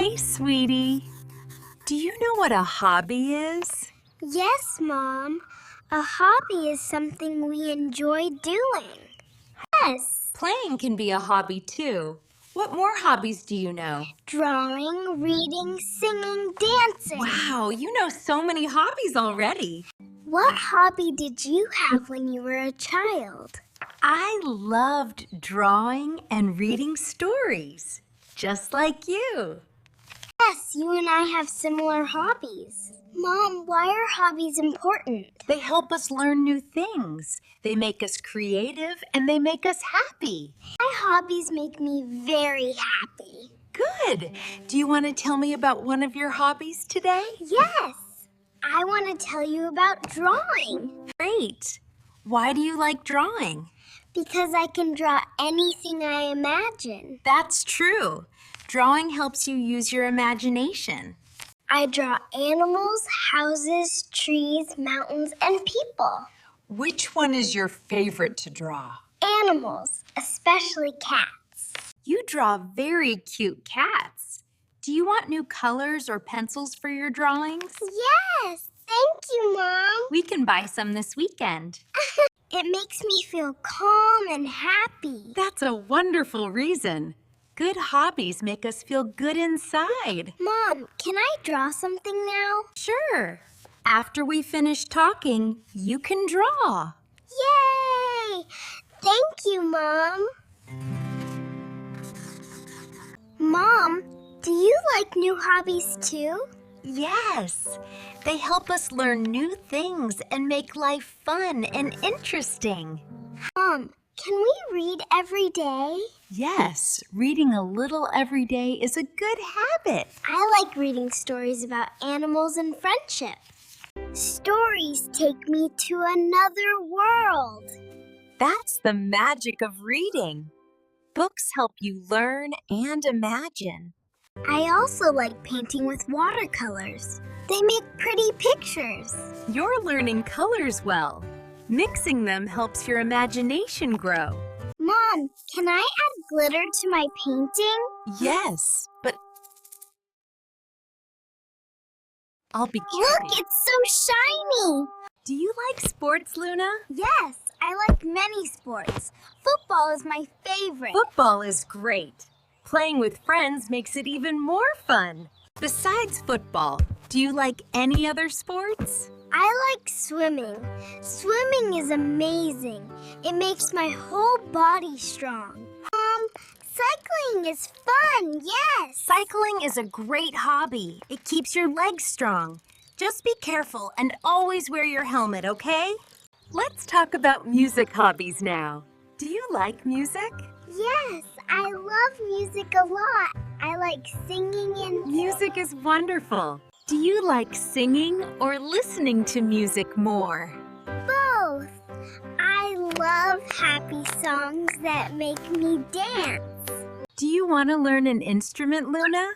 Hey, sweetie. Do you know what a hobby is? Yes, Mom. A hobby is something we enjoy doing. Yes. Playing can be a hobby, too. What more hobbies do you know? Drawing, reading, singing, dancing. Wow, you know so many hobbies already. What hobby did you have when you were a child? I loved drawing and reading stories, just like you. Yes, you and I have similar hobbies. Mom, why are hobbies important? They help us learn new things. They make us creative and they make us happy. My hobbies make me very happy. Good. Do you want to tell me about one of your hobbies today? Yes. I want to tell you about drawing. Great. Why do you like drawing? Because I can draw anything I imagine. That's true. Drawing helps you use your imagination. I draw animals, houses, trees, mountains, and people. Which one is your favorite to draw? Animals, especially cats. You draw very cute cats. Do you want new colors or pencils for your drawings? Yes, thank you, Mom. We can buy some this weekend. It makes me feel calm and happy. That's a wonderful reason. Good hobbies make us feel good inside. Mom, can I draw something now? Sure. After we finish talking, you can draw. Yay! Thank you, Mom. Mom, do you like new hobbies too? Yes. They help us learn new things and make life fun and interesting. Mom, can we read every day? Yes, reading a little every day is a good habit. I like reading stories about animals and friendship. Stories take me to another world. That's the magic of reading. Books help you learn and imagine. I also like painting with watercolors. They make pretty pictures. You're learning colors well. Mixing them helps your imagination grow. Mom, can I add glitter to my painting? Yes, but I'll be Look, curious. it's so shiny. Do you like sports, Luna? Yes, I like many sports. Football is my favorite. Football is great. Playing with friends makes it even more fun. Besides football, do you like any other sports? I like swimming. Swimming is amazing. It makes my whole body strong. Cycling is fun, yes. Cycling is a great hobby. It keeps your legs strong. Just be careful and always wear your helmet, okay? Let's talk about music hobbies now. Do you like music? Yes, I love music a lot. I like singing and... Music is wonderful. Do you like singing or listening to music more? Both. I love happy songs that make me dance. Do you want to learn an instrument, Luna?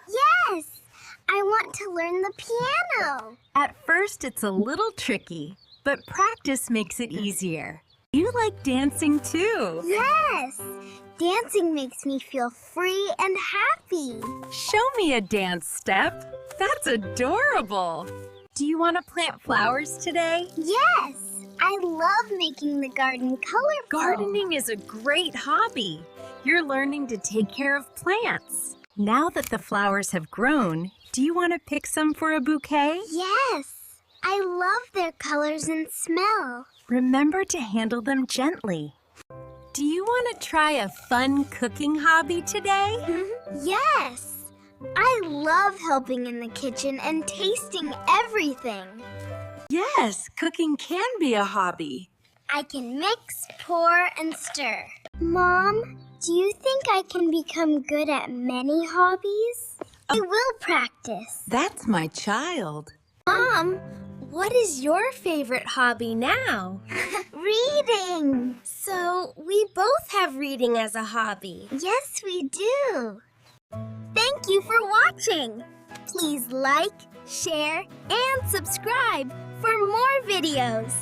Yes, I want to learn the piano. At first, it's a little tricky, but practice makes it easier. You like dancing too. Yes, dancing makes me feel free and happy. Show me a dance step. That's adorable. Do you want to plant flowers today? Yes, I love making the garden colorful. Gardening is a great hobby. You're learning to take care of plants. Now that the flowers have grown, do you want to pick some for a bouquet? Yes, I love their colors and smell. Remember to handle them gently. Do you want to try a fun cooking hobby today? Yes, I love helping in the kitchen and tasting everything. Yes, cooking can be a hobby. I can mix, pour, and stir. Mom, do you think I can become good at many hobbies? I will practice. That's my child. Mom, what is your favorite hobby now? Reading. So we both have reading as a hobby. Yes, we do. Thank you for watching. Please like, share, and subscribe for more videos.